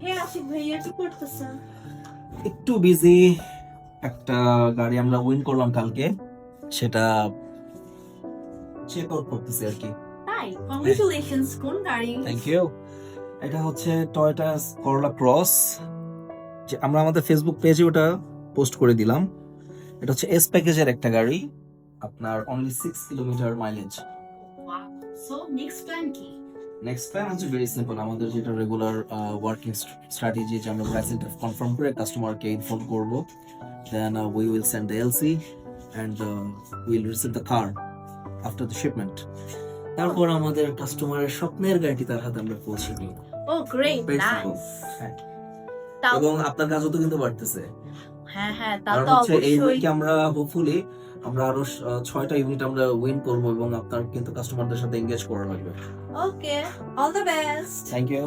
হে আশিক ভাইয়া কি করতেছেন? একটু বিজি। একটা গাড়ি আমরা উইন করলাম কালকে, সেটা চেক আউট করতেছি আর কি। তাই কংগ্রেচুলেশনস, কোন গাড়ি? Thank you. এটা হচ্ছে টয়োটা করোলা ক্রস, যে আমরা আমাদের ফেসবুক পেজে ওটা পোস্ট করে দিলাম। এটা হচ্ছে এস প্যাকেজের একটা গাড়ি, আপনার only 6 kilometre mileage. So next plan কি? নেক্সট প্ল্যান হচ্ছে ভেরি সিম্পল, আমাদের যেটা রেগুলার ওয়ার্কিং স্ট্র্যাটেজি, যে আমরা প্রাইসিংটা কনফার্ম করে কাস্টমারকে ইনফর্ম করব, then we will send the LC and will receive the car after the shipment. তারপর আমাদের কাস্টমারের স্বপ্নের গাড়িটি তার হাতে আমরা পৌঁছে দিই। ও গ্রেট, Very simple. নাইস। হ্যাঁ। তাও এবং আপনার কাজও তো কিন্তু বাড়তেছে, হ্যাঁ হ্যাঁ, তা কারণ তো হচ্ছে এই অবশ্যই। উইকে আমরা হোপফুলি আমরা আরো 6টা ইউনিট আমরা উইন করব, এবং আপনার কিন্তু কাস্টমারদের সাথে এঙ্গেজ করা লাগবে। Okay, all the best. Thank you.